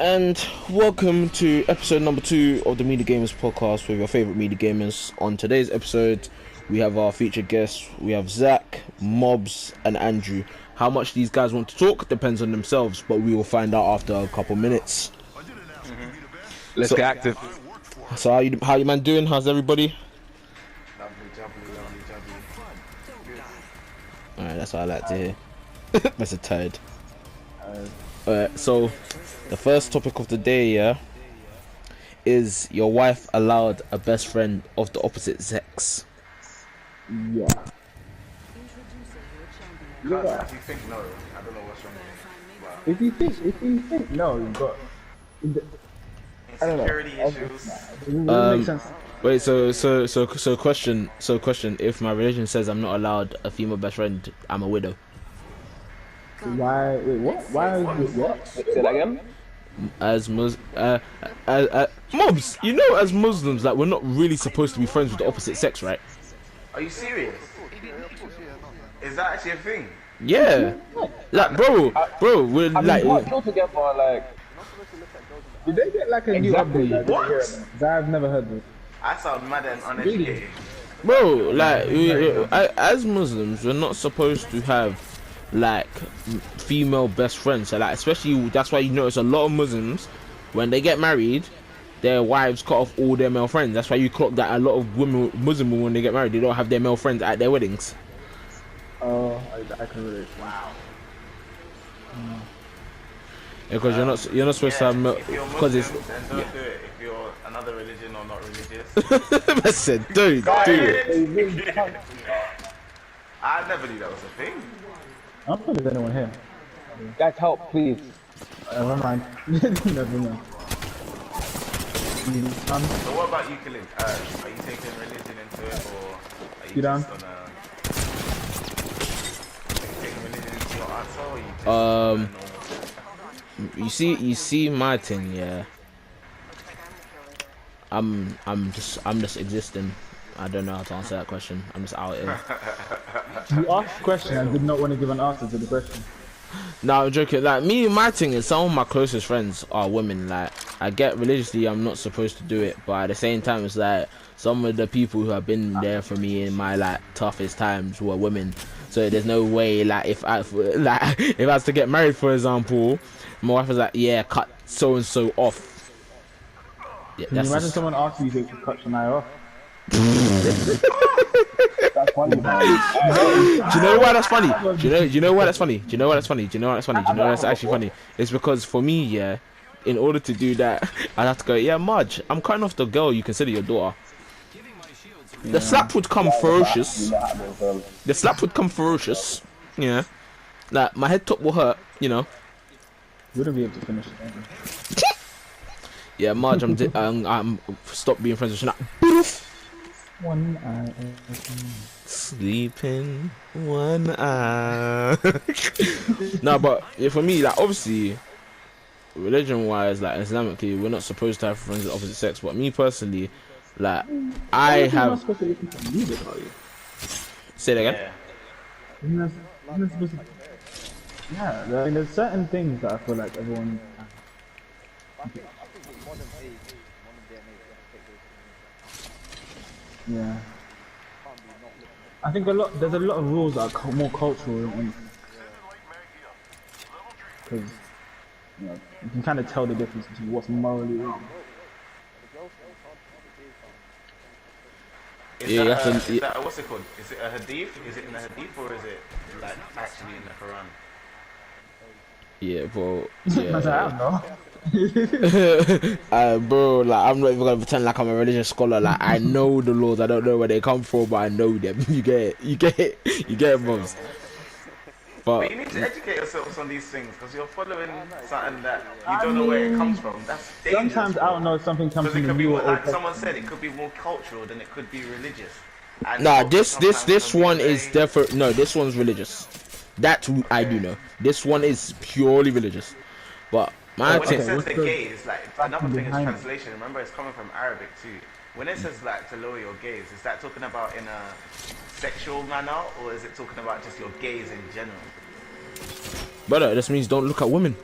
And welcome to episode number 2 of the Media Gamers podcast with your favorite media gamers. On today's episode, we have our featured guests. We have Zach, Mobs, and Andrew. How much these guys want to talk depends on themselves, but we will find out after a couple minutes. Let's get active. So how you man doing? How's everybody? Lovely jubbly. Alright, that's what I like to hear. That's a turd. Alright, so the first topic of the day, is your wife allowed a best friend of the opposite sex? Yeah. Yeah. If you think no, I don't know what's wrong with If you think no, you've got. I don't know. Security issues. It doesn't make sense. Wait, so question, if my religion says I'm not allowed a female best friend, I'm a widow. Why? Wait, what? Why is it what? Say that again. As Mobs, as Muslims, like we're not really supposed to be friends with the opposite sex, right? Are you serious? Is that actually a thing? Yeah, like bro, we're like. What together? Like, did they get like a new update? What? I've never heard this. I sound mad and uneducated. Bro, like as Muslims, we're not supposed to have like female best friends. So like, especially that's why you notice a lot of Muslims when they get married, their wives cut off all their male friends. That's why you clock that a lot of Muslim women when they get married, they don't have their male friends at their weddings. Oh, I can relate. Wow. Because you're not supposed to have because it's. Then don't do it. If you're another religion or not religious. I said, dude, do it. I never knew that was a thing. I don't think there's anyone here. Guys, help, please. Never mind. Never mind. So what about you, Khalid? Are you taking religion into it, or are you down? just gonna? Are you taking religion into your answer, or are you just you see my thing, yeah. I'm just existing. I don't know how to answer that question. I'm just out here. You asked a question and did not want to give an answer to the question. No, I'm joking. Like my thing is some of my closest friends are women. Like I get religiously I'm not supposed to do it, but at the same time it's like some of the people who have been there for me in my like toughest times were women. So there's no way like if I was to get married, for example, my wife was like, yeah, cut so and so off. Yeah, Can you imagine someone asking you to cut Shania off? That's funny, man. Do you know why that's funny? Do you know why that's funny? Do you know why that's funny? Do you know why that's funny? Do you know why that's actually funny? It's because for me, yeah, in order to do that, I'd have to go, yeah, Marge, I'm cutting off the girl you consider your daughter. The slap would come ferocious. The slap would come ferocious. Yeah. Like my head top will hurt, you know. You wouldn't be able to finish it. Yeah, Marge, I'm stop being friends with Shana. One eye. Sleeping one eye. No, but yeah, for me, like obviously, religion-wise, like Islamically, we're not supposed to have friends of the opposite sex. But me personally, like I have. Say that again. Yeah, I mean, there's certain things that I feel like everyone. Yeah. I think there's a lot of rules that are more cultural and because you know you can kind of tell the difference between what's morally wrong. Is Yeah, that what's it called? Is it a hadith? Is it in the hadith or is it like actually in the Quran? Yeah, bro. I Yeah. don't know. Bro, like I'm not even gonna pretend like I'm a religious scholar. Like I know the laws. I don't know where they come from, but I know them. You get it, Mobs. But you need to educate yourselves on these things because you're following something that you don't know where it comes from. That's dangerous. Sometimes I don't know if something comes Because it from could the be new more, or like someone said, it could be more cultural than it could be religious. And Nah, culture this sometimes can one be is very- definitely no. This one's religious. That I do know. This one is purely religious. But my When thing. it says what's the the gaze, like another thing is behind it? translation. Remember, it's coming from Arabic too. When it says like to lower your gaze, is that talking about in a sexual manner, or is it talking about just your gaze in general? Brother, this means don't look at women.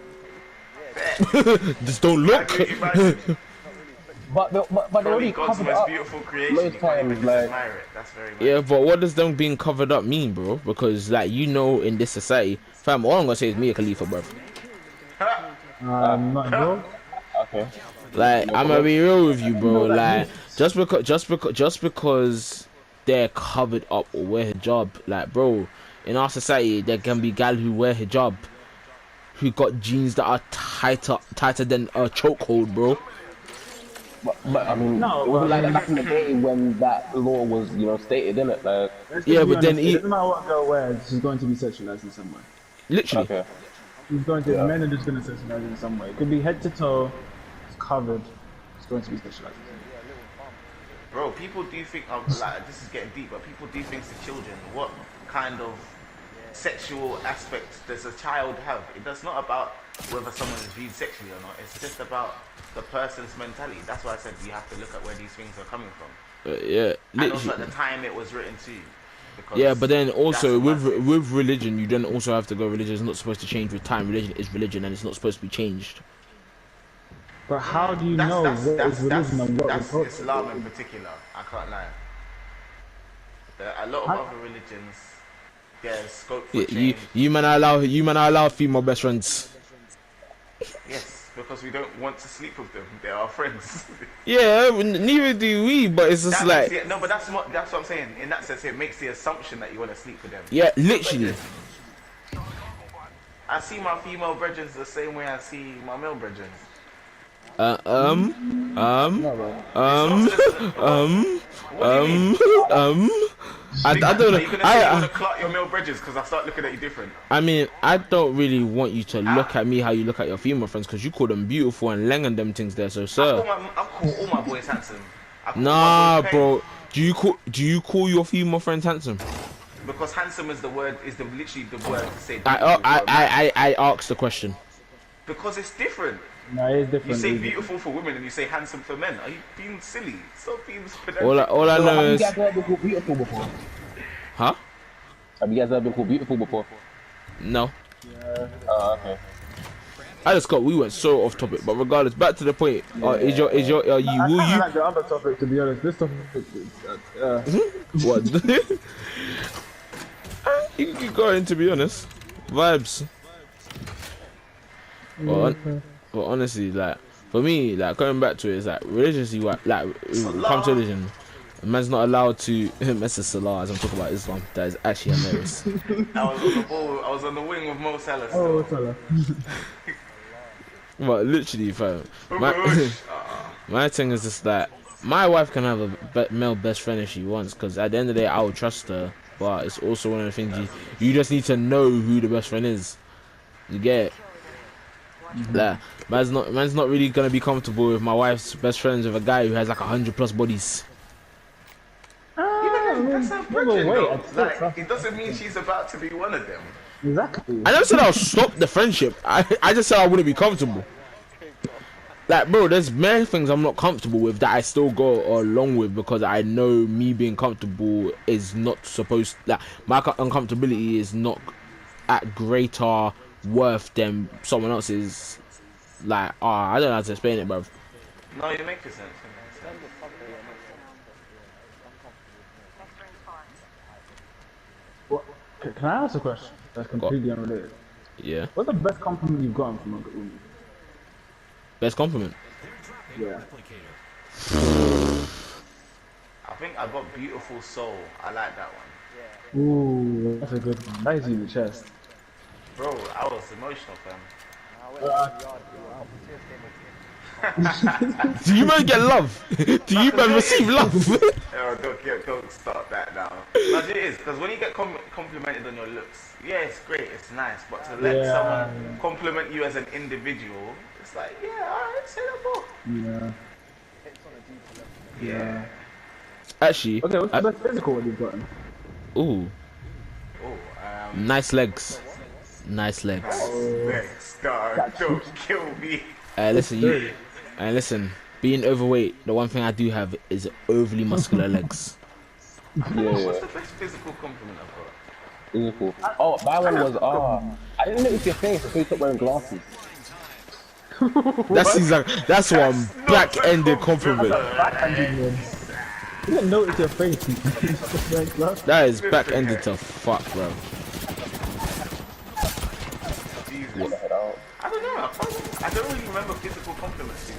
Just don't look. Can you imagine? But they Probably already God's covered most up. beautiful creation. Most You can't even times, just like- admire it. That's very nice. Yeah, but what does them being covered up mean, bro? Because like you know, in this society, fam, all I'm gonna say is Mia Khalifa, bro. Not bro. Okay. Like I'm gonna be real with you, bro. Like just because they're covered up or wear hijab, like bro, in our society there can be gal who wear hijab, who got jeans that are tighter than a chokehold, bro. But I mean, No, it wasn't but- like that back in the day when that law was, stated, innit? Like, Yeah, but then it doesn't matter what a girl wears, she's going to be sexualized in some way. literally. okay. She's going to, men are just going to sexualize in some way. It could be head to toe, it's covered, it's going to be sexualized. Bro, people do think of, like, this is getting deep, but people do things to children. What kind of sexual aspect does a child have? It's not about whether someone is viewed sexually or not. It's just about the person's mentality. That's why I said you have to look at where these things are coming from. Yeah, And also literally. at the time it was written to. Because Yeah, but then also that's a massive- with religion, you then also have to go. Religion is not supposed to change with time. Religion is religion, and it's not supposed to be changed. But how do you know what is religion and what is that's culture? Islam in particular. I can't lie. A lot of other religions, there's scope for You change. you man are allowed female best friends. Yes, because we don't want to sleep with them. They're our friends. Yeah, neither do we. But it's just That like makes no, but that's what I'm saying. In that sense, it makes the assumption that you want to sleep with them. yeah, literally. I see my female brethren the same way I see my male brethren. I don't Are know. you gonna say you want to clock your male brethren because I start looking at you different? I mean, I don't really want you to look at me how you look at your female friends, because you call them beautiful and lang and them things there. So, I sir, call all my boys handsome. I call nah, my boys bro. Do you call your female friends handsome? because handsome is literally the word to say. I asked the question. Because it's different. No, it is different. You say It is beautiful for women and you say handsome for men. Are you being silly? Stop being pedantic. All I know Have you is, guys ever been called beautiful before? huh? Have you guys ever been called beautiful before? No. Okay. I just got. We went so off topic, but regardless, back to the point. Is your I will kinda you like the other topic, to be honest. This topic is, what? You can keep going, to be honest. Vibes. But honestly, like for me, like going back to it, it's like religiously, like come to religion, a man's not allowed to. Mr. Salah, as I'm talking about Islam, that is actually hilarious. I was on the wing with Mo Salah. oh, Still. Salah. But literally, fam, my thing is just that my wife can have a male best friend if she wants, because at the end of the day, I will trust her. But it's also one of the things you just need to know who the best friend is. You get it? Like, man's not really gonna be comfortable with my wife's best friends with a guy who has like 100+ bodies. That's her brethren, wait, though. I'd still Like, trust it doesn't mean she's about to be one of them. Exactly. I never said I'll stop the friendship. I just said I wouldn't be comfortable. Like, bro, there's many things I'm not comfortable with that I still go along with, because I know me being comfortable is not supposed. Like, my uncomfortability is not at greater worth than someone else's. Like, I don't know how to explain it, bro. No, you're making sense. What, can I ask a question that's completely unrelated? Yeah. What's the best compliment you've gotten from a woman? Best compliment. Yeah. I think I got beautiful soul. I like that one. Ooh, that's a good one. That is in the chest. Bro, I was emotional, fam. Do you man get love? Do you man receive love? Oh, don't start that now. But it is, because when you get complimented on your looks, yeah, it's great, it's nice, but to let someone compliment you as an individual, it's like, yeah, alright, say that more. Yeah. Actually, Okay, what's the best physical one you've gotten? ooh, Oh, nice legs. Nice legs. Next, don't kill me. Listen, being overweight, the one thing I do have is overly muscular legs. What's the best physical compliment I've got? Beautiful. Oh, my one was I didn't notice your face. I thought you stopped wearing glasses. That's one back-ended compliment. Backhanded ones. You didn't notice your face. Like, bro. That is back-ended to fuck, bro. Jesus. I don't know. I don't really remember physical compliments.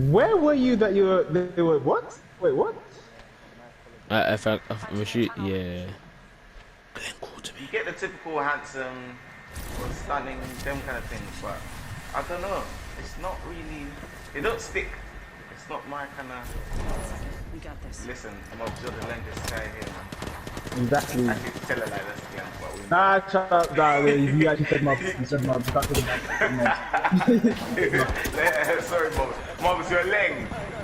Where were you that you were? They were what? Wait, what? If I shoot, yeah. Glenn called to me. You get the typical handsome or stunning, them kind of things, but I don't know. It's not really. They don't stick. It's not my kind of. We got this. Listen, I'm observing the longest guy here, man. Exactly. I can tell her like that's Glenn, but we. Nah, shut up, nah, you actually said my, you said my, back to the back. Sorry, Mobs, your leg.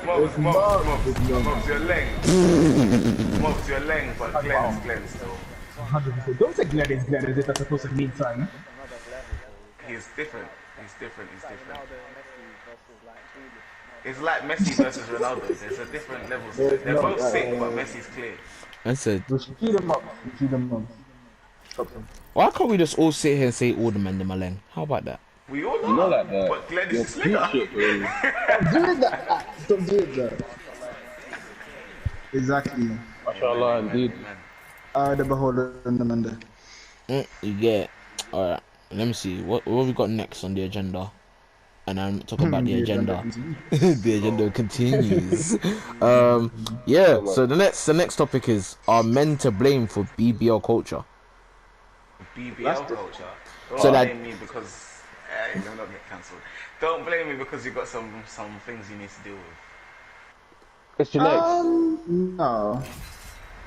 Mobs, It's Mobs. Mobs, your leg. Mobs, your leg, but Glenn still. 100%. Don't say Glenn is Glenn as if that's supposed to mean something. He's different. He's different. It's like Messi versus Ronaldo. There's a different levels. They're both sick, but Messi's clear. I said, We should keep them up. We should keep them up. Stop them. why can't we just all sit here and say all the men in my lane? How about that? We all You know know, that, but Glenn is your slicker. shit, bro. Stop doing that. Stop doing that. Exactly. Mashallah, indeed. The beholder and the mender. You get. Alright, let me see. What we got next on the agenda? And I'm talking about the agenda. The agenda continues. Yeah. So the next topic is: are men to blame for BBL culture? BBL culture. Don't So blame me because you'll not get cancelled. Don't blame me because you got some things you need to deal with. It's your legs. No.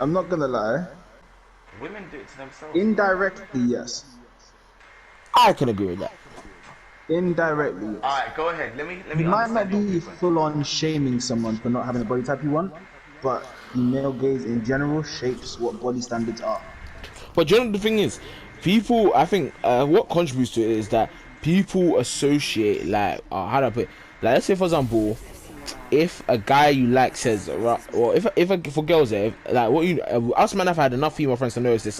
I'm not gonna lie. Women do it to themselves. Indirectly, yes. I can agree with that. Indirectly. Alright, go ahead. Let me You might not understand your be viewpoint. full on shaming someone for not having the body type you want, but the male gaze in general shapes what body standards are. But you know the thing is, people. I think what contributes to it is that people associate how do I put it? Like, let's say for example, if a guy you like says, or if for girls, like what you us men have had enough female friends to notice this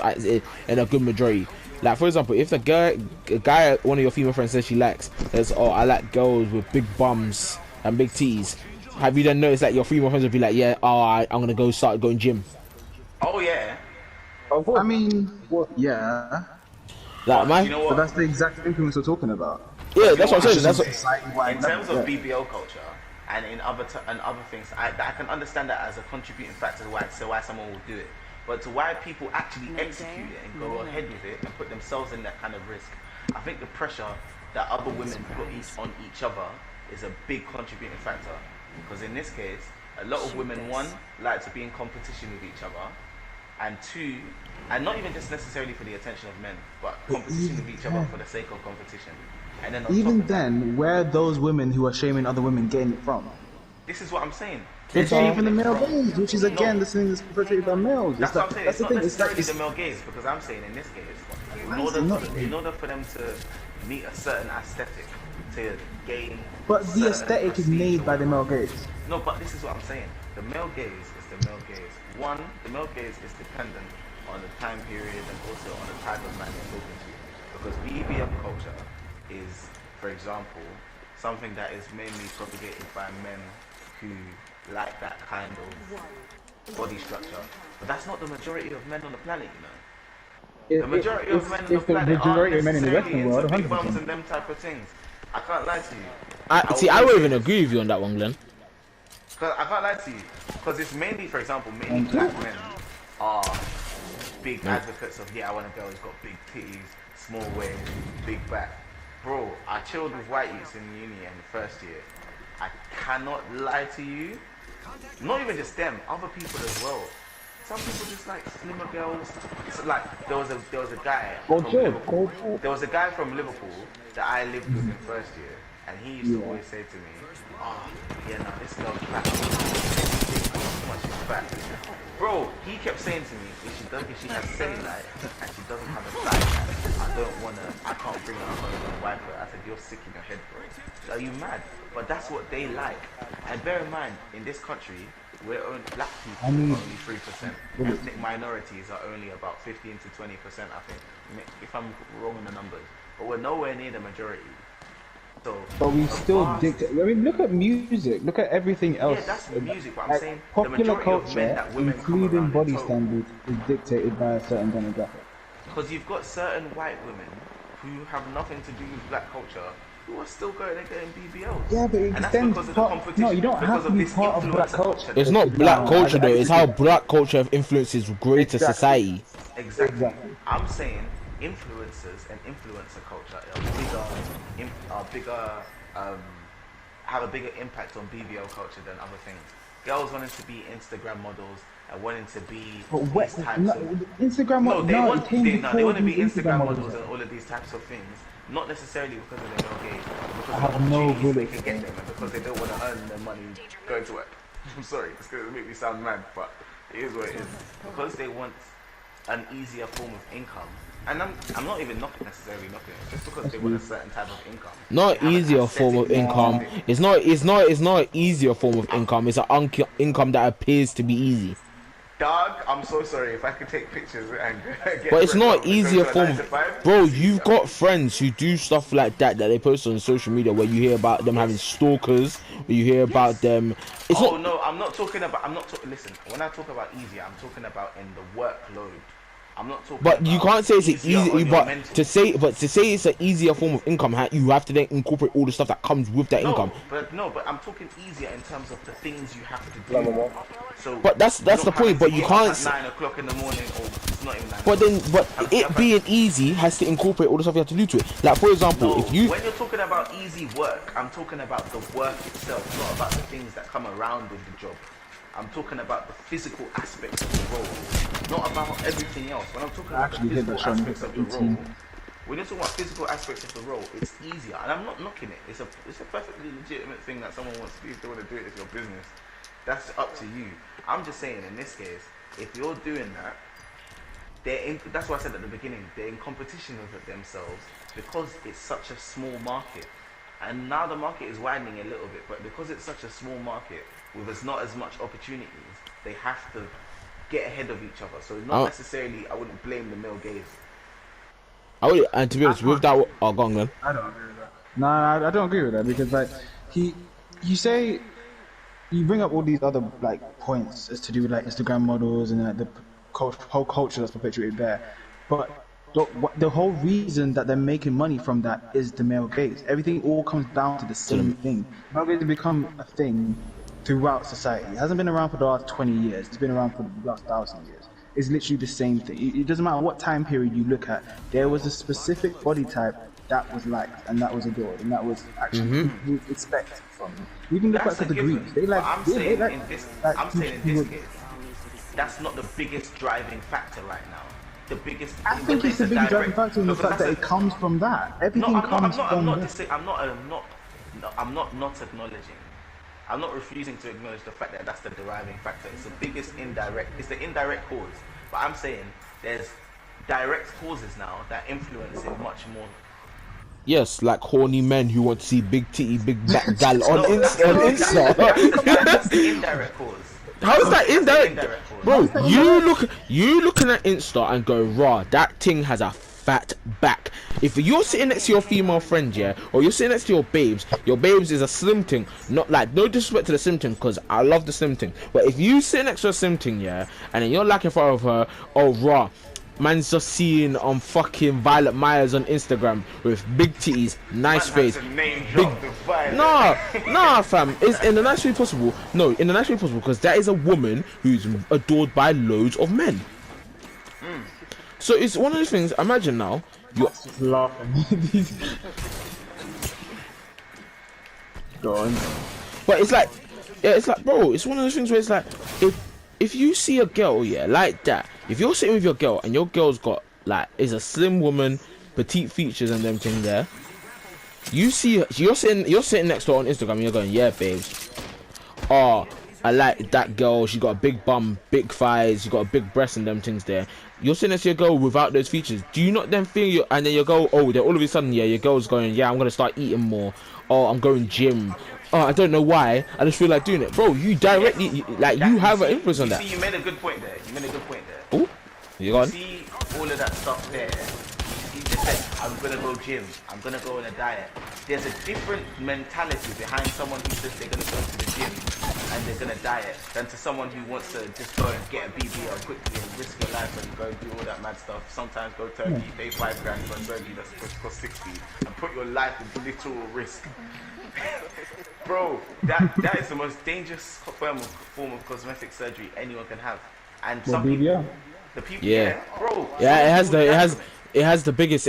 in a good majority. Like for example, if a guy one of your female friends says she likes says, oh, I like girls with big bums and big titties. Have you then noticed that your female friends would be like, yeah, I'm gonna go start going gym? Oh yeah. I mean, yeah. Like You know But what? that's the exact influence we're talking about. yeah, that's what I'm saying. That's what, Society-wide In terms level, of yeah. BBL culture and in other things, I can understand that as a contributing factor to why someone will do it. But to why people actually execute it and go ahead with it and put themselves in that kind of risk, I think the pressure that other women put on each other is a big contributing factor. Because in this case, a lot of women, one, like to be in competition with each other, and two, and not even just necessarily for the attention of men, but competition with each other for the sake of competition. And then on Even top of that, then, where are those women who are shaming other women getting it from? this is what I'm saying. They're They're shaming the getting it male from- gaze, which is again No. the thing that's perpetrated by males. That's what I'm saying. That's It's the not thing. It's like necessarily the male gaze, because I'm saying in this case, in order for them to meet a certain aesthetic, to gain. but the certain aesthetic is prestige made or by the whatever. male gaze. No, but this is what I'm saying. The male gaze is the male gaze. One, the male gaze is dependent on the time period and also on the type of man you're talking to. Because BBM culture is, for example, something that is mainly propagated by men who like that kind of body structure. But that's not the majority of men on the planet, you know. The majority of men on the If the planet majority aren't of men in the necessarily Western world, into big 100%. bums and them type of things. I can't lie to you. I won't even agree with you on that one, Glenn. Cause I can't lie to you, because it's mainly, for example, mainly black men are big advocates of, yeah, I want a girl who's got big titties, small waist, big back. Bro, I chilled with white youths in uni in the first year. I cannot lie to you, not even just them, other people as well. Some people just like slimmer girls. So like there was a guy from Liverpool. There was a guy from Liverpool that I lived with in first year, and he used to always say to me, "Oh, yeah, no, this girl's fat. Too much she's fat." Bro, he kept saying to me, if she has cellulite and she doesn't have a thigh, I can't bring her home and wipe her. I said, you're sick in your head, bro. Are you mad? But that's what they like. And bear in mind, in this country, Black people I need are only 3%. bullets. Ethnic minorities are only about 15 to 20%, I think. If I'm wrong in the numbers, but we're nowhere near the majority. So, But we a still vast- dictate. I mean, look at music. Look at everything else. Yeah, that's music, but I'm Like, saying the popular majority of men culture, that women come including around in body total. standards, is dictated by a certain demographic. Because you've got certain white women who have nothing to do with black culture who are still going and getting BBLs. Yeah, but it and that's extends because of the part. competition. No, you don't because have to of be this part of black influencer culture. It's not black No, culture though. It's how agree. black culture influences greater Exactly. society. Exactly. I'm saying influencers and influencer culture have a bigger impact on BBL culture than other things. Girls wanting to be Instagram models and wanting to be But what? these types No, of Instagram. No, they want it came they before want to be these Instagram models models. and all of these types of things. Not necessarily because of their male gaze, but because I of the have no opportunities they bullets. can get them, and because they don't want to earn their money going to work. I'm sorry, it's going to make me sound mad, but it is what it is. Because they want an easier form of income, and I'm not even necessarily knocking it, just because they want a certain type of income. Not They have an easier form of aesthetic income. thing. It's not an easier form of income. It's an income that appears to be easy. Dog, I'm so sorry if I could take pictures and get But it's not go easier to a form 9 to of 5. bro. You've got friends who do stuff like that they post on social media where you hear about them having stalkers, where you hear about them. It's Oh not. no, I'm not talking about. Listen, when I talk about easier, I'm talking about in the workload. I'm not talking. But you about can't say it's an easier on easy. your But mental. to say it's an easier form of income, you have to then incorporate all the stuff that comes with that income. But I'm talking easier in terms of the things you have to do. So, But that's you're the not point. having But to you get can't. up at 9 o'clock in the morning, or it's not even 9. But then, but Have you it ever- being easy has to incorporate all the stuff you have to do to it. Like for example, No, if you when you're talking about easy work, I'm talking about the work itself, not about the things that come around with the job. I'm talking about the physical aspects of the role, not about everything else. When I'm talking about the actually did physical that show when I aspects was of the 18. role, when you're talking about physical aspects of the role, it's easier, and I'm not knocking it. It's a perfectly legitimate thing that someone wants to do. If they want to do it, it's your business. That's up to you. I'm just saying, in this case, if you're doing that, that's what I said at the beginning. They're in competition with it themselves because it's such a small market. And now the market is widening a little bit, but because it's such a small market with not as much opportunities, they have to get ahead of each other. So not necessarily, I wouldn't blame the male gaze. and to be honest, with that, oh, go on, man. I don't agree with that. No, I don't agree with that because like you say you bring up all these other like points as to do with like Instagram models and the whole culture that's perpetuated there, but the whole reason that they're making money from that is the male gaze. Everything all comes down to the same thing. Male gaze has become a thing throughout society. It hasn't been around for the last 20 years. It's been around for the last 1,000 years. It's literally the same thing. It doesn't matter what time period you look at. There was a specific body type that was liked and that was adored and that was actually expected from them. Even look back That's at the a given. Greeks. They But like. I'm they saying like- in this, like I'm saying in people- this case, that's not the biggest driving factor right now. The biggest. I think it's the biggest driving factor in the fact that it comes from that. Everything comes from I'm not acknowledging. I'm not refusing to acknowledge the fact that that's the deriving factor. It's the biggest indirect. It's the indirect cause. But I'm saying there's direct causes now that influence it much more. Yes, like horny men who want to see big titty, big back gal No, on Insta. That's the indirect cause. How is that That's the indirect? indirect cause. Bro, you looking at Insta and go, raw, that thing has a fat back. If you're sitting next to your female friend, yeah, or you're sitting next to your babes is a slim thing. Not like, no disrespect to the slim thing, because I love the slim thing. But if you sit next to a slim thing, yeah, and then you're like in front of her, oh raw, man's just seeing fucking Violet Myers on Instagram with big titties, nice face. Nah, fam. It's in the nicest way possible. No, in the nicest way possible, because that is a woman who's adored by loads of men. So it's one of those things. Imagine now, you're laughing. Go on. but it's like, yeah, it's like, bro, it's one of those things where it's like, if you see a girl, yeah, like that, if you're sitting with your girl and your girl's got like is a slim woman, petite features and them things there, you see her, you're sitting next to her on Instagram and you're going, yeah, babes, oh, I like that girl, she got a big bum, big thighs, she got a big breast and them things there. You're sitting next to your girl without those features. Do you not then feel and then your girl, oh, then all of a sudden, yeah, your girl's going, yeah, I'm gonna start eating more, or I'm going gym, oh, I don't know why. I just feel like doing it, bro. You directly, you have an influence on that. See, you made a good point there. You made a good point there. Oh, you gone? See all of that stuff there. He just said, I'm gonna go gym. I'm gonna go on a diet. There's a different mentality behind someone who says they're gonna go to the gym and they're gonna diet than to someone who wants to just go and get a BBL quickly and risk your life and go and do all that mad stuff. Sometimes go Turkey, pay $5 grand for a surgery that's supposed to cost 60 and put your life into literal risk. Bro, that is the most dangerous form of cosmetic surgery anyone can have. And some people, the people, bro. Yeah, it has the biggest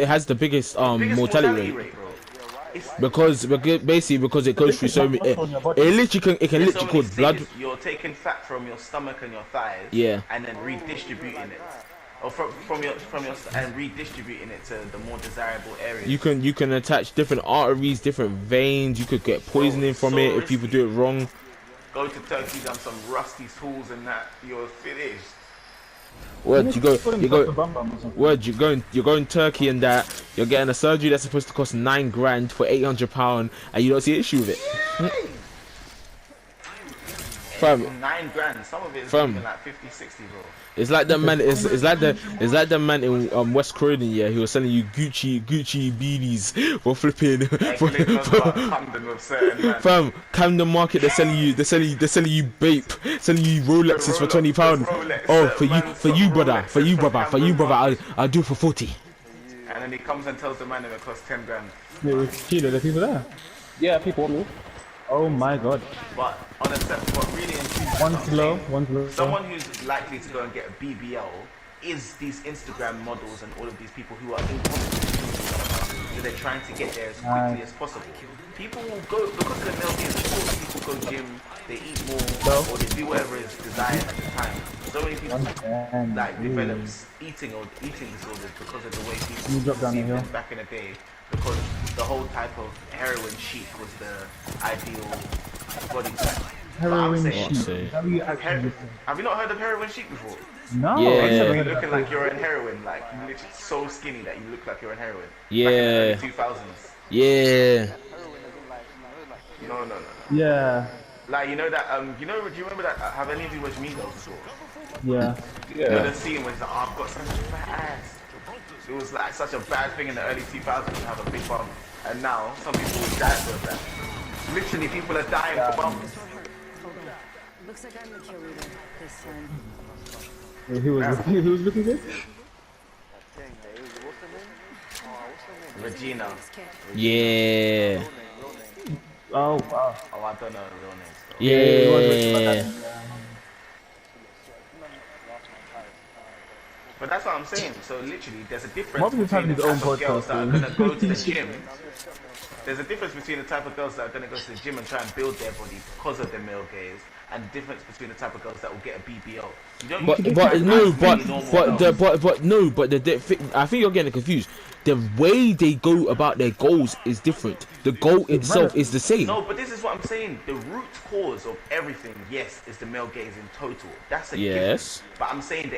mortality rate. Bro. Because it goes through so many. It literally cause blood. You're taking fat from your stomach and your thighs, and then redistributing it, or from your and redistributing it to the more desirable areas. You can attach different arteries, different veins. You could get poisoning from it if people do it wrong. Go to Turkey, done some rusty tools and that, you're finished. You're going Turkey and that you're getting a surgery that's supposed to cost £9 grand for £800 and you don't see an issue with it. Fam, $9 grand. Some of it is even like 50, 60, bro. It's like the man. It's like the man in West Croydon. Yeah, he was selling you Gucci beanies for flipping. Fam, Camden Market. They're selling you vape, selling you Rolexes for £20. Oh, for you, brother. I'll do it for 40. And then he comes and tells the man it costs 10 grand. Yeah, Kilo, the people there. Yeah, people want me. Oh my god. But on a set, what really one's low. Someone who's likely to go and get a BBL is these Instagram models and all of these people who are in competition. So they're trying to get there as quickly as possible. People will go because of the male gaze. People go gym, they eat more, or they do whatever is desired at the time. So many people develop eating disorders because of the way people see them back in the day. Because the whole type of heroin chic was the ideal body type. Heroin chic. Have you not heard of heroin chic before? No. Yeah. You're looking like you're in heroin, like literally so skinny that you look like you're in heroin. Yeah. Back in the early 2000s. Yeah. No. Yeah. Like do you remember that? Have any of you watched Mean Girls before? Yeah. You know the scene where it's like, oh, I've got such a fat ass. It was like such a bad thing in the early 2000s to have a big bum, and now some people will die for that. Literally, people are dying for bums. Looks like I'm the kill leader this time. Who was looking good? Regina. Yeah. Oh wow. Oh, I don't know the real names. Yeah. But that's what I'm saying. So literally, there's a difference Marvin's between having the his own type of girls podcast, that are man. gonna go to the gym. There's a difference between the type of girls that are gonna go to the gym and try and build their body because of their male gaze, and the difference between the type of girls that will get a BBL. You don't. I think you're getting confused. The way they go about their goals is different. The goal itself is the same. No, but this is what I'm saying. The root cause of everything, yes, is the male gaze in total. That's a given. But I'm saying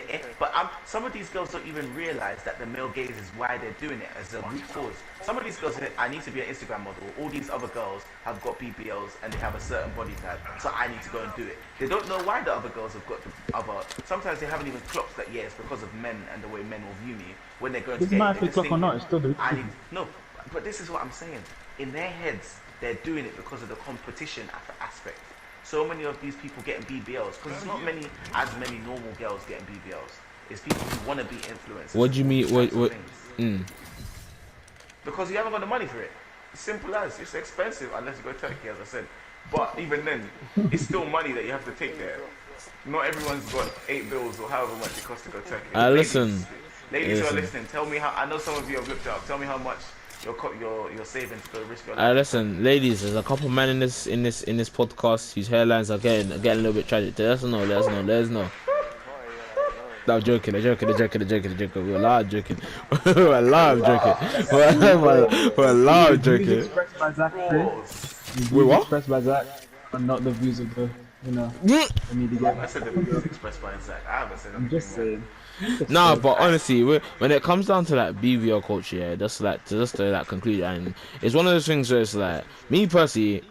some of these girls don't even realize that the male gaze is why they're doing it as a root cause. Some of these girls say, I need to be an Instagram model. All these other girls have got BBLs and they have a certain body type, so I need to go and do it. They don't know why the other girls have got the other. Sometimes they haven't even clocked that. Yeah, it's because of men and the way men will view me when they're going to get. Doesn't matter if they clock or not. It's still the. No, but this is what I'm saying. In their heads, they're doing it because of the competition aspect. So many of these people getting BBLs because it's not as many normal girls getting BBLs. It's people who want to be influencers. What do you mean? What? Because you haven't got the money for it. It's simple as. It's expensive unless you go to Turkey, as I said. But even then, it's still money that you have to take there. Not everyone's got 8 bills or however much it costs to go to Turkey. Ladies who are listening, tell me how. I know some of you have looked it up. Tell me how much you're saving to go risk your life. Listen, ladies, there's a couple men in this podcast whose hairlines are getting a little bit tragic. Let us know. No, I'm joking. We're live joking. We're live joking. Expressed by Zach. Wait, what? Expressed by Zach, and not the views of the media. I said the views expressed by Zach. I haven't said anything. I'm just saying. Nah, but honestly, when it comes down to like BBL culture, yeah, just to conclude, and it's one of those things where it's like, me personally,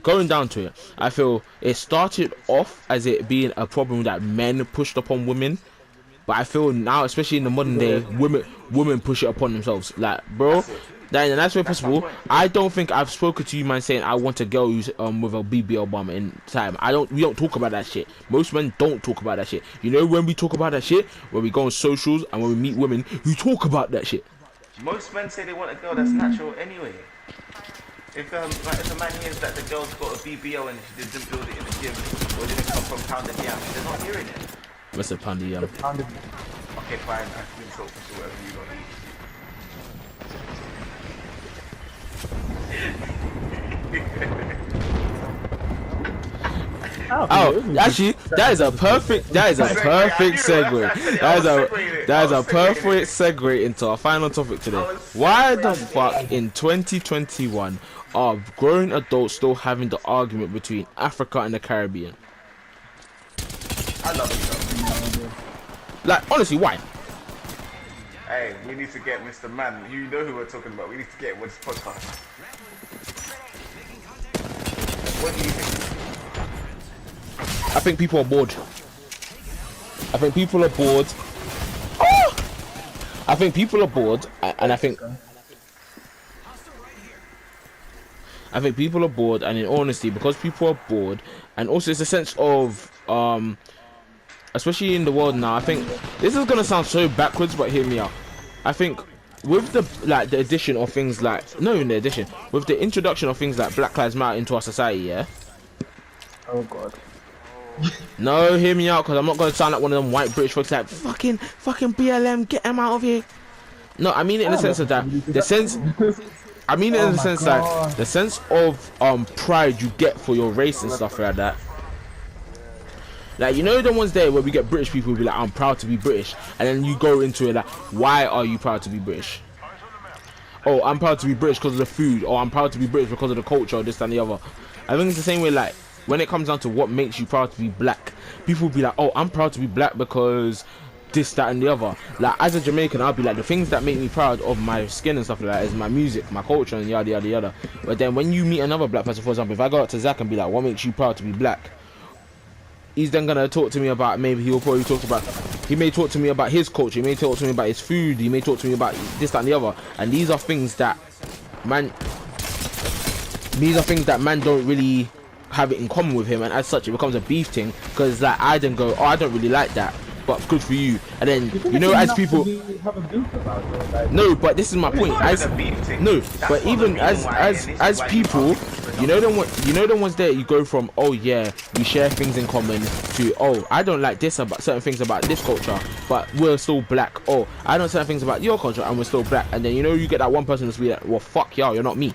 going down to it, I feel it started off as it being a problem that men pushed upon women. But I feel now, especially in the modern day, women push it upon themselves. Like, bro, That's it. that in the nice way That's my possible. point. I don't think I've spoken to you, man, saying I want a girl who's with a BBL bum in time. We don't talk about that shit. Most men don't talk about that shit. You know when we talk about that shit? When we go on socials and when we meet women who talk about that shit. Most men say they want a girl that's natural anyway. If like, if a man hears that the girl's got a BBL and she didn't build it in the gym or didn't come from pounded yam, they're not hearing it. Mr. Pandy, Okay, fine. I've been so for whatever you don't Oh, actually, that is a perfect segue. That is a perfect segue into our final topic today. Why the fuck in 2021 are grown adults still having the argument between Africa and the Caribbean? I love you, though. Like, honestly, why? Hey, we need to get Mr. Man. You know who we're talking about. We need to get him with this podcast. What do you think? I think people are bored. I think people are bored. Oh! I think people are bored, and I think people are bored, and in honesty, because people are bored, and also it's a sense of especially in the world now. I think this is gonna sound so backwards, but hear me out. I think with the addition of things like with the introduction of things like Black Lives Matter into our society, yeah. Oh God. No, hear me out, because I'm not going to sound like one of them white British folks like fucking BLM, get them out of here. No, I mean it in the sense of that, I mean it in the sense that the sense of pride you get for your race and stuff like that. Like, you know the ones there where we get British people who be like, I'm proud to be British, and then you go into it like, why are you proud to be British? Oh, I'm proud to be British because of the food, or I'm proud to be British because of the culture, or this and the other. I think it's the same way, like, when it comes down to what makes you proud to be black, people will be like, oh, I'm proud to be black because this, that, and the other. Like, as a Jamaican, I'll be like, the things that make me proud of my skin and stuff like that is my music, my culture, and yada, yada, yada. But then when you meet another black person, for example, if I go out to Zach and be like, what makes you proud to be black? He's then gonna talk to me about, maybe he may talk to me about his culture, he may talk to me about his food, he may talk to me about this, that, and the other. And these are things that man don't really have it in common with him, and as such it becomes a beef thing, because like I then go, oh, I don't really like that, but good for you. And then you know, as people no, but this is my point, as no, but even as people, you know the ones there, you go from, oh yeah, we share things in common, to, oh, I don't like this about certain things about this culture, but we're still black. Oh, I don't certain things about your culture and we're still black. And then you know you get that one person that's be like, well, fuck y'all, you're not me.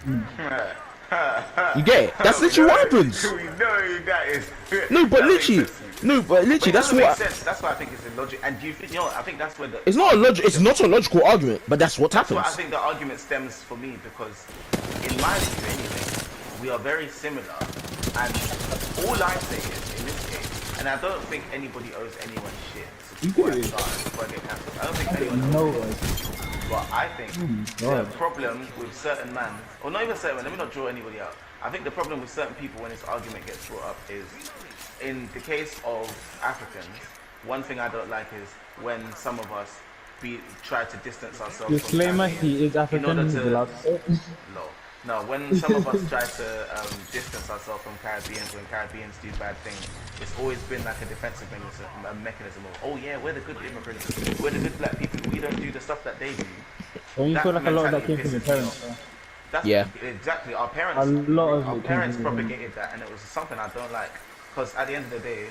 You get it? That's literally what happens. No, but literally, that's what. That's why I think it's illogical. And do you think, I think that's where the. It's not a logical argument, but that's what happens. That's what I think the argument stems for me, because, in my view anyway, we are very similar. And all I say is, in this case, and I don't think anybody owes anyone shit. Before I get cancelled. I don't think anyone knows. But I think the problem with certain men, or not even certain men, let me not draw anybody out. I think the problem with certain people when this argument gets brought up is, in the case of Africans, one thing I don't like is when some of us try to distance ourselves Disclaimer, from he is African. No, when some of us try to distance ourselves from Caribbeans, when Caribbeans do bad things, it's always been like a defensive mechanism of, oh yeah, we're the good immigrants, we're the good black people, we don't do the stuff that they do. When you feel like a lot of that came from your parents. That's exactly, our parents propagated that, and it was something I don't like, because at the end of the day,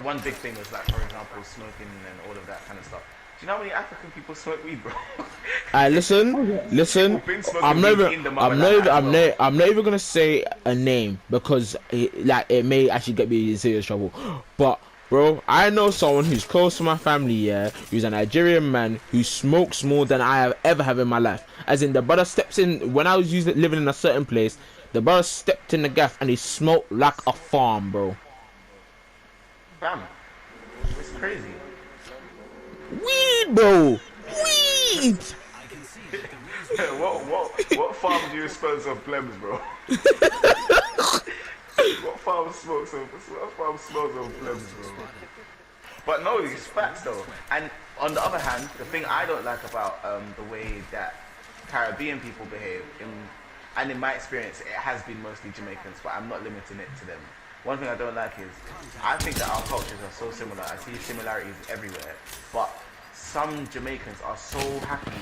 one big thing was, like, for example, smoking and all of that kind of stuff. Do you know how many African people smoke weed, bro? Listen. I'm not even gonna say a name, because it may actually get me in serious trouble. But bro, I know someone who's close to my family, yeah, who's a Nigerian man who smokes more than I have ever have in my life. As in, the brother steps in when I was living in a certain place. The brother stepped in the gaff and he smoked like a farm, bro. Fam, it's crazy. Weed, bro. Weed. what farm do you dispose of blems, bro? What farm smells of blems, bro? But no, it's facts though. And on the other hand, the thing I don't like about the way that Caribbean people behave, and in my experience, it has been mostly Jamaicans, but I'm not limiting it to them. One thing I don't like is, I think that our cultures are so similar. I see similarities everywhere, but some Jamaicans are so happy,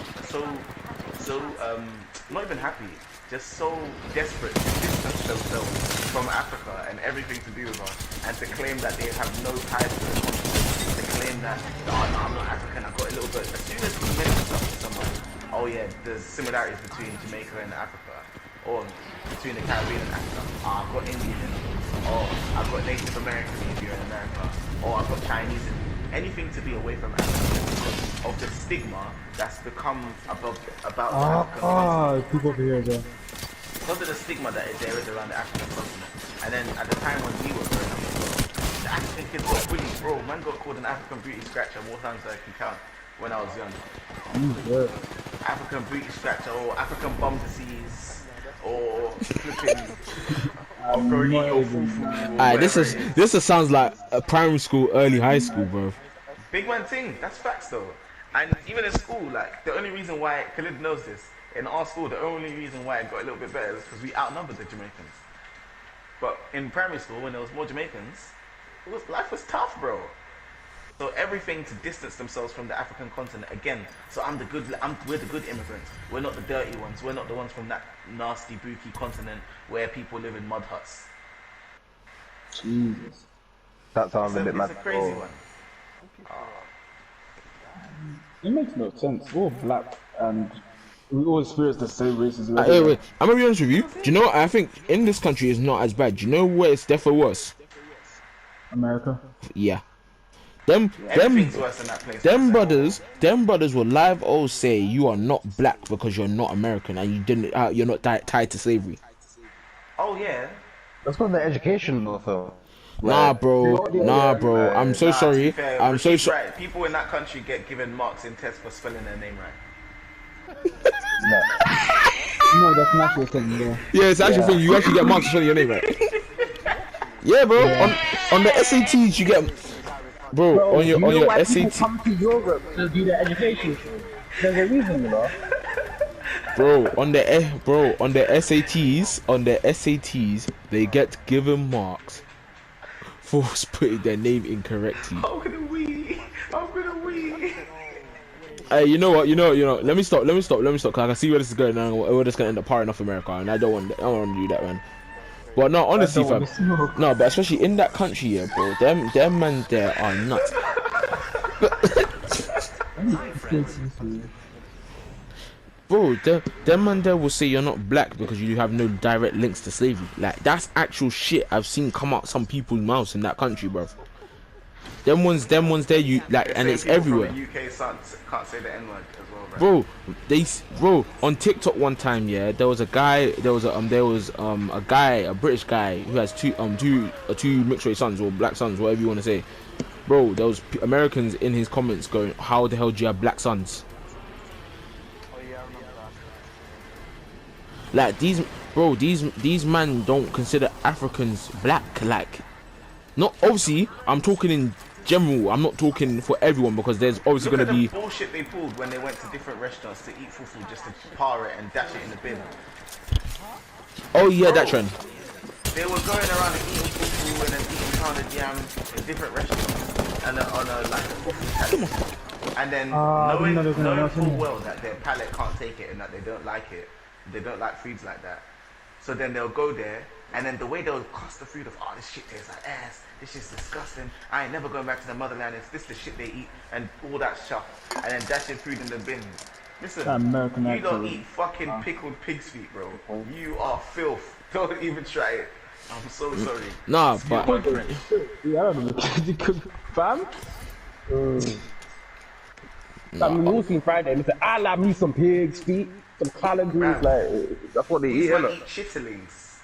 not even happy, just so desperate to distance themselves from Africa and everything to do with us, and to claim that they have no ties to the continent, to claim that, oh no, I'm not African, I've got a little bit. As soon as we mention stuff to someone, oh yeah, there's similarities between Jamaica and Africa, or between the Caribbean and Africa. Oh, I've got Indian, or I've got Native American if you're in America, or I've got Chinese in anything to be away from Africa because of the stigma that's become about the African people over here, though. because of the stigma that there is around the African continent. And then at the time when we were growing up as well, the African kids got bullied, bro. Man got called an African booty scratcher more times than I can count when I was young. African booty scratcher, or African bum disease, or flipping, or go eat your fufu. Alright, this sounds like a primary school, early high school, bro. Big man thing, that's facts though. And even in school, like, the only reason why, Khalid knows this, in our school, the only reason why it got a little bit better is because we outnumbered the Jamaicans. But in primary school, when there was more Jamaicans, life was tough, bro. So everything to distance themselves from the African continent again. So we're the good immigrants. We're not the dirty ones. We're not the ones from that nasty, booky continent where people live in mud huts. Jesus. That sounds a bit mad. It's a crazy one. It makes no sense. We're all black and we all experience the same racism. Wait, I'm gonna be honest with you. Do you know what I think in this country is not as bad? Do you know where it's definitely worse? America. Yeah. Everything's worse in that place. Them brothers will live all say you are not black because you're not American and you're not tied to slavery. Oh yeah. That's from the education also. Nah, bro. I'm so sorry. I'm so sorry. Right. People in that country get given marks in tests for spelling their name right. No, that's not your thing, bro. Yeah, it's actually thing. You actually get marks for spelling your name right. Yeah, bro. Yeah. On the SATs you get, bro. On your SAT. Come to Europe to do their education. There's a reason, you know. Bro, on the SATs, they get given marks for putting their name incorrectly. I'm gonna wee. Hey, you know what? Let me stop. Cause I can see where this is going, and we're just gonna end up partying off America, and I don't want to do that, man. But no, honestly, fam, no, but especially in that country, yeah, bro, them man there are nuts. Bro, them man there will say you're not black because you have no direct links to slavery. Like, that's actual shit I've seen come out some people's mouths in that country, bro. Them ones there, you like, and it's everywhere. From the UK can't say the N-word as well, bro. On TikTok one time, yeah, there was a guy, a British guy who has two mixed race sons or black sons, whatever you want to say. Bro, there was Americans in his comments going, "How the hell do you have black sons?" Like, these men don't consider Africans black. Like, not obviously. I'm talking in general. I'm not talking for everyone because there's obviously Look gonna at be the bullshit they pulled when they went to different restaurants to eat fufu just to par it and dash it in the bin. Oh yeah, that trend. They were going around and eating fufu and then eating pounded yam in different restaurants and on a like a fufu palette. And then knowing full well that their palate can't take it and that they don't like it. They don't like foods like that. So then they'll go there, and then the way they'll cost the food of, oh, this shit tastes like ass, this shit's disgusting, I ain't never going back to the motherland, it's this the shit they eat, and all that stuff, and then dash your food in the bin. Listen, you don't eat fucking pickled pig's feet, bro. You are filth. Don't even try it. I'm so sorry. Nah, but Yeah, I don't know. Fam? Some Lucy Friday, and say, I love me some pig's feet. Some collard greens, like that's what they eat. Eat chitterlings.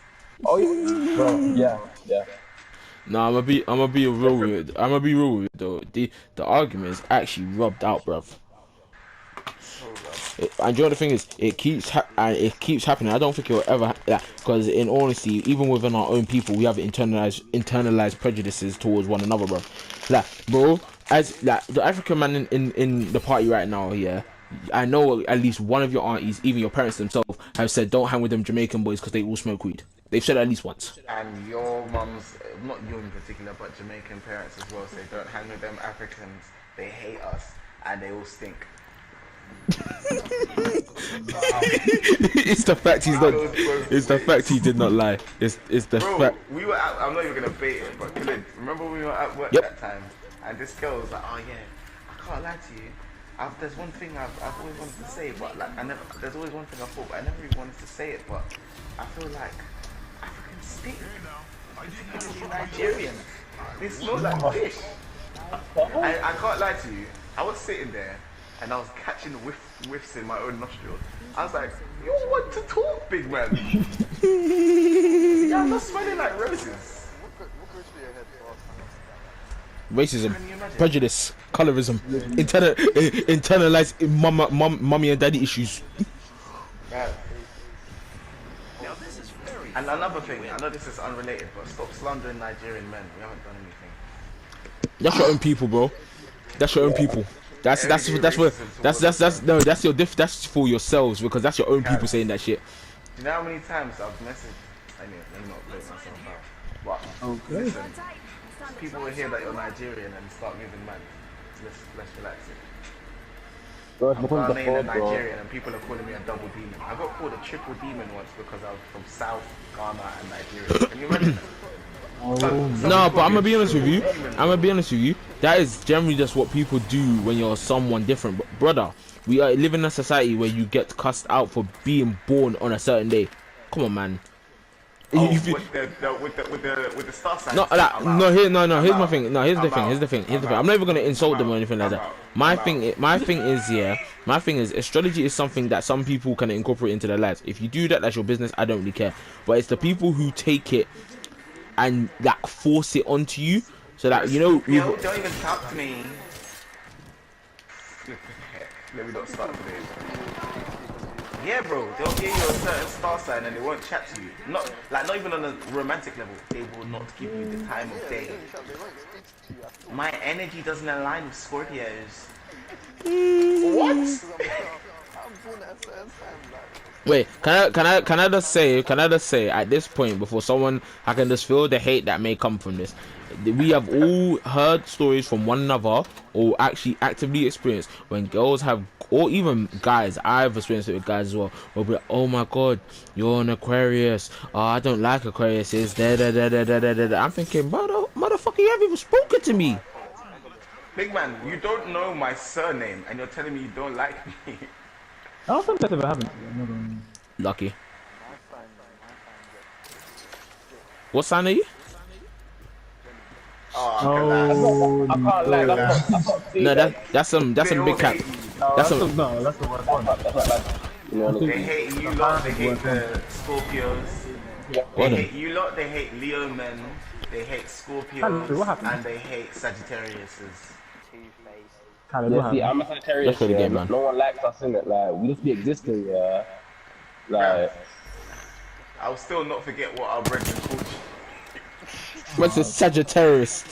Oh yeah, bro. Yeah. nah, I'm gonna be real with it. Though. The argument is actually rubbed out, bruv. So rough. And you know the thing is, it keeps happening. I don't think it'll ever because in honesty, even within our own people, we have internalized prejudices towards one another, bro. Like, bro, as like the African man in the party right now, yeah. I know at least one of your aunties, even your parents themselves, have said don't hang with them Jamaican boys because they all smoke weed. They've said it at least once. And your mum's, not you in particular, but Jamaican parents as well say don't hang with them Africans. They hate us and they all stink. It's the fact he's not. It's the fact he did not lie. It's the Bro, fact. we were at, I'm not even gonna bait it, but Khalid, remember we were at work Yep. that time, and this girl was like, "Oh yeah, I can't lie to you. There's one thing I've always wanted to say, but like there's always one thing I thought, but I never really wanted to say it, but I feel like Africans stink, particularly Nigerian. They smell like fish. I can't lie to you. I was sitting there, and I was catching whiffs in my own nostrils. I was like, you want to talk, big man? Yeah, I'm not smelling like roses. Racism, prejudice, colorism, internalized mommy and daddy issues. Yeah. And another thing, I know this is unrelated, but stop slandering Nigerian men. We haven't done anything. That's your own people, bro. That's your own people. That's for yourselves because that's your own people saying that shit. Do you know how many times I've messaged? Anyway, let me not blow myself out. But listen, people will hear that you're Nigerian and start moving mad. Let's relax it. Bro, it's I'm because of the Ghanaian fraud, and bro. Nigerian, and people are calling me a double demon. I got called a triple demon once because I was from South Ghana and Nigeria. Can you imagine that? No, but I'm gonna be honest with you. That is generally just what people do when you're someone different. But brother, we are living in a society where you get cussed out for being born on a certain day. Come on, man. Oh, If you- with the star sign. No, like, here's my thing. No, here's the thing. I'm not even gonna insult them or anything like that. My thing is astrology is something that some people can incorporate into their lives. If you do that, that's your business. I don't really care. But it's the people who take it and like force it onto you, so that you know. Yo, don't even talk to me. Let me not start today. Yeah, bro, they'll give you a certain star sign and they won't chat to you. Not even on a romantic level. They will not give you the time of day. My energy doesn't align with Scorpios. What? Wait, can I just say at this point before someone, I can just feel the hate that may come from this. We have all heard stories from one another or actually actively experienced when girls have, or even guys, I've experienced it with guys as well, will be like, oh my god, you're an Aquarius, oh I don't like Aquarius, it's da da da da da da da. I'm thinking, motherfucker, you haven't even spoken to me. Big man, you don't know my surname and you're telling me you don't like me. I don't think that's ever happened. Lucky. What sign are you? Oh, Oh, I can't lie, that's not No, that's some big cap. That's some. no, that's the worst one. you know, they hate you lot, they hate the Scorpios. They What hate you lot, they hate Leo men, they hate Scorpios, What happened? and they hate Sagittariuses. Khaled, yeah, what see, happened? I'm a Sagittarius, That's pretty yeah. good, man. No one likes us in it, like, we just be existing, yeah. Like, I'll still not forget what our brethren called you. What's a Sagittarius?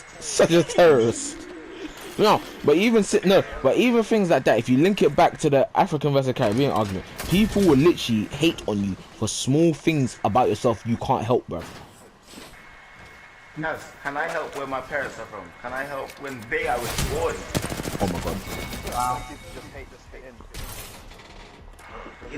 No, but even things like that. If you link it back to the African versus Caribbean argument, people will literally hate on you for small things about yourself you can't help, bro. Kaz, can I help where my parents are from? Can I help when they are born? Oh my god.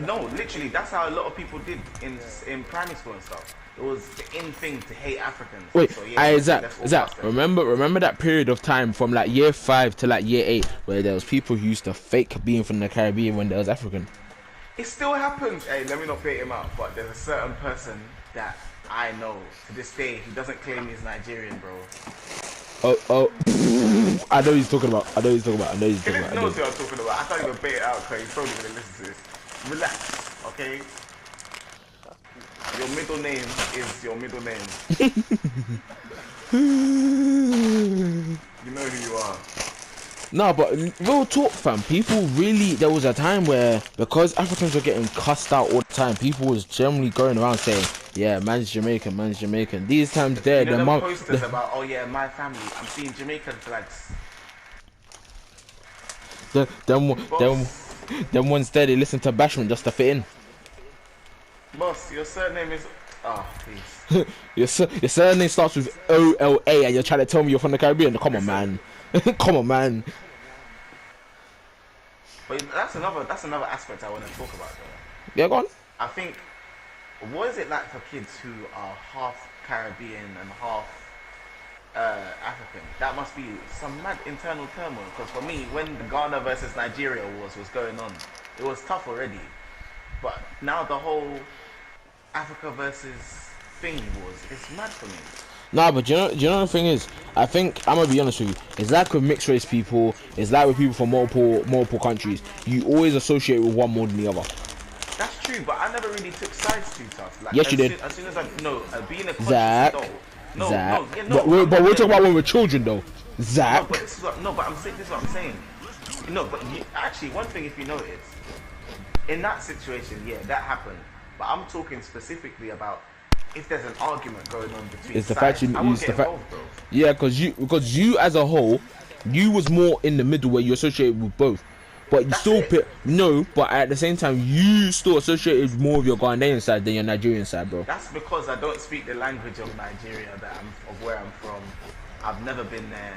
No, literally, that's how a lot of people did in primary school and stuff. It was the in thing to hate Africans. Wait, so, yeah, that's all Zach, past it. remember that period of time from like year 5 to like year 8 where there was people who used to fake being from the Caribbean when they was African? It still happens. Hey, let me not bait him out, but there's a certain person that I know to this day. He doesn't claim he's Nigerian, bro. Oh, I know he's talking about. He knows what I'm talking about. I thought you were bait it out because he's probably gonna listen to this. Relax, okay? Your middle name is your middle name. You know who you are. No, but real talk, fam. People really. There was a time where because Africans were getting cussed out all the time, people was generally going around saying, "Yeah, man's Jamaican, man's Jamaican." These times, You there, know the them mom, posters about, oh yeah, my family. I'm seeing Jamaican flags. them, Boss, them ones there, they listen to Bashman just to fit in. boss, your surname is. Oh, please. Your surname starts with OLA, and you're trying to tell me you're from the Caribbean. Come on, Listen, man. Come on, man. but that's another aspect I want to talk about though. Yeah, go on. I think, what is it like for kids who are half Caribbean and half African? That must be some mad internal turmoil. Because for me, when the Ghana versus Nigeria was going on, it was tough already. But now the whole Africa versus thing it's mad for me. Nah, but you know the thing is, I think I'm gonna be honest with you. It's like with mixed race people. It's like with people from multiple countries. You always associate with one more than the other. That's true, but I never really took sides too tough. Like Yes, you did. As soon as I no, being a conscious Zach, adult. No, Zach. no, yeah, no. But we're yeah, talking about when we're children, though. no, Zach. but this is what no, but I'm saying this is what I'm saying. No, but actually, one thing if you notice, in that situation, yeah, that happened. But I'm talking specifically about if there's an argument going on between It's the sides. fact you I won't it's get the fact. involved, bro. Yeah, because you as a whole, you was more in the middle where you associated with both. But you That's still it. no, but at the same time, you still associated more of your Ghanaian side than your Nigerian side, bro. That's because I don't speak the language of Nigeria of where I'm from. I've never been there.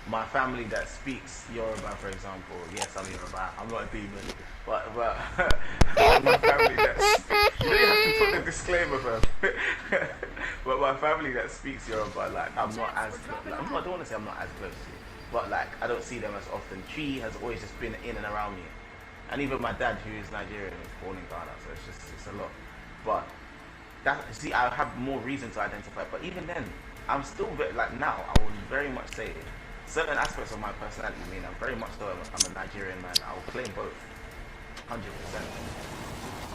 My family that speaks Yoruba, for example, yes, I'm Yoruba. I'm not a demon, but my family that you don't have to put the disclaimer, bro. But my family that speaks Yoruba, like I'm not as like, I don't want to say I'm not as close to, but like I don't see them as often. Tree has always just been in and around me, and even my dad, who is Nigerian, was born in Ghana, so it's a lot. But that see, I have more reason to identify. But even then, I'm still like now. I would very much say certain aspects of my personality mean I'm very much though I'm a Nigerian man. I will claim both, 100%.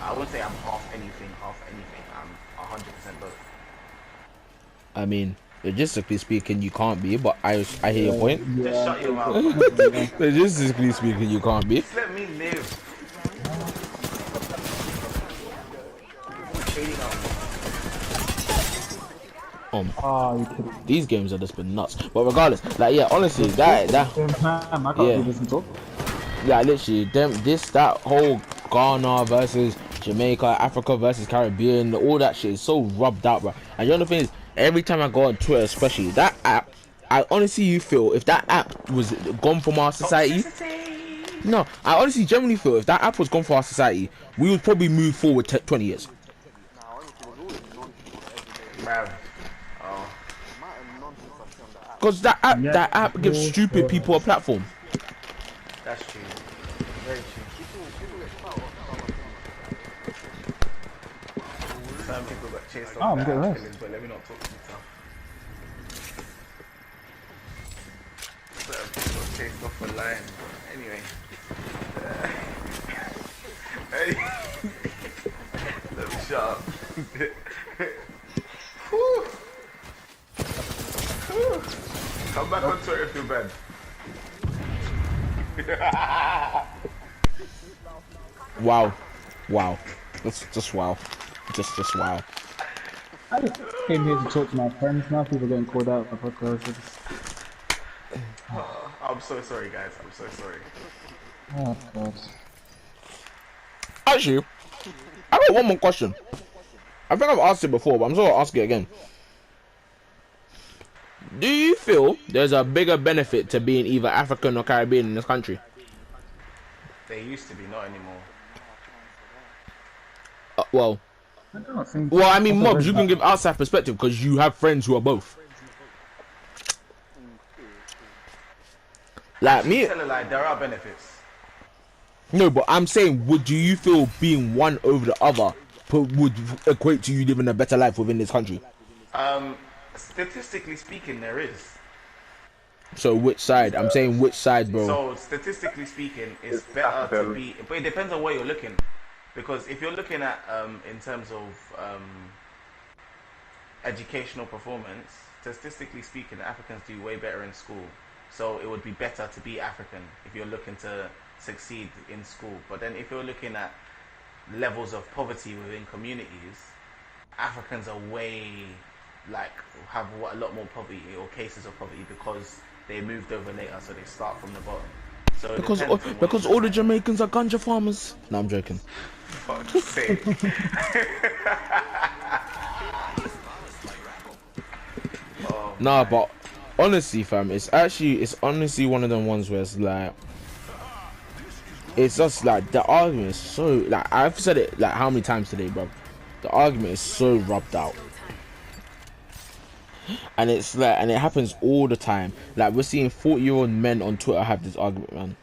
I wouldn't say I'm half anything. I'm 100% both. I mean, logistically speaking, you can't be, but I hear your point. Just shut your mouth. Logistically speaking, you can't be. Just let me live. Oh, you kidding? These games have just been nuts. But regardless, like yeah, honestly, that Same time, I can't Yeah. do this and talk. yeah, literally, that whole Ghana versus Jamaica, Africa versus Caribbean, all that shit is so rubbed out, bro. And the other thing is, every time I go on Twitter, especially that app, I honestly feel if that app was gone from our society, no, I honestly genuinely feel if that app was gone from our society, we would probably move forward 20 years. Bruv. Oh. Because that app gives stupid people a platform. That's true. Very true. Some people got chased off Oh, I'm the getting app rest. killings, but let me not talk too tough. Some people got chased off for lying, but anyway. Hey. Let me shut up. Whew. Whew. Come back on Twitter if you're bad. Wow. That's just wow. Just wow. I just came here to talk to my friends now. People are getting called out on the podcast. I'm so sorry, guys. I'm so sorry. Oh, God. Actually, I got one more question. I think I've asked it before, but I'm just gonna ask it again. Do you feel there's a bigger benefit to being either African or Caribbean in this country? They used to be, not anymore. Well, I don't think. I mean, That's a Mobs, very you can bad- give outside perspective because you have friends who are both. Like me, Tell a lie, there are benefits. no, but I'm saying, do you feel being one over the other would equate to you living a better life within this country? Statistically speaking, there is. So which side? I'm saying which side, bro. So statistically speaking, it's better to be. But it depends on where you're looking, because if you're looking at in terms of educational performance, statistically speaking, Africans do way better in school So it would be better to be African if you're looking to succeed in school. But then if you're looking at levels of poverty within communities, Africans are way like have a lot more poverty or cases of poverty because they moved over later, so they start from the bottom. So it depends on what Because you all the Jamaicans are ganja farmers. No, I'm joking. fuck's sake. Nah, but honestly, fam, it's honestly one of them ones where it's like, it's just like the argument is so like I've said it like how many times today, bro. The argument is so rubbed out, and it's like, and it happens all the time. Like we're seeing 40-year-old men on Twitter have this argument, man.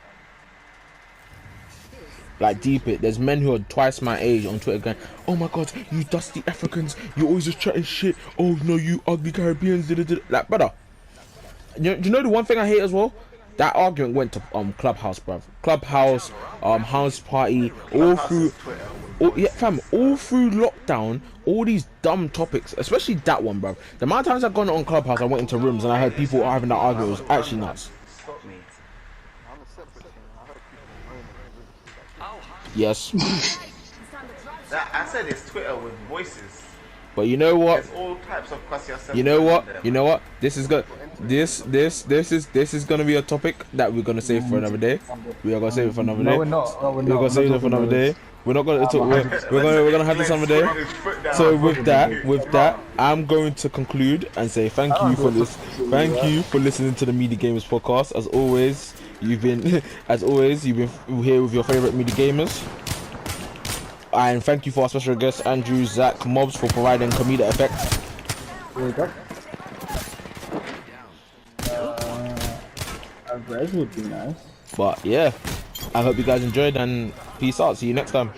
Like deep it, there's men who are twice my age on Twitter going, "Oh my God, you dusty Africans, you always just chatting shit. Oh no, you ugly Caribbeans." Like, brother, you know the one thing I hate as well? That argument went to Clubhouse, bruv. Clubhouse, house party, all through, yeah, fam, all through lockdown. All these dumb topics, especially that one, bruv. The amount of times I've gone on Clubhouse, I went into rooms and I heard people having that argument. It was actually nuts. Stop me. Yes. I said it's Twitter with voices. But you know what? There's all types of cuss yourself. You know what? You know what? This is gonna be a topic that we're gonna save for another day. We are gonna save it for another day. No, we're not. No, we're not. We're gonna save it for another day. We're not gonna talk. We're gonna have this another day. So with that, I'm going to conclude and say thank you for this. Thank you for listening to the Media Gamers podcast. As always, you've been here with your favorite media gamers. And thank you for our special guests, Andrew, Zach, Mobs, for providing comedic effects. A res would be nice. But yeah, I hope you guys enjoyed and peace out. See you next time.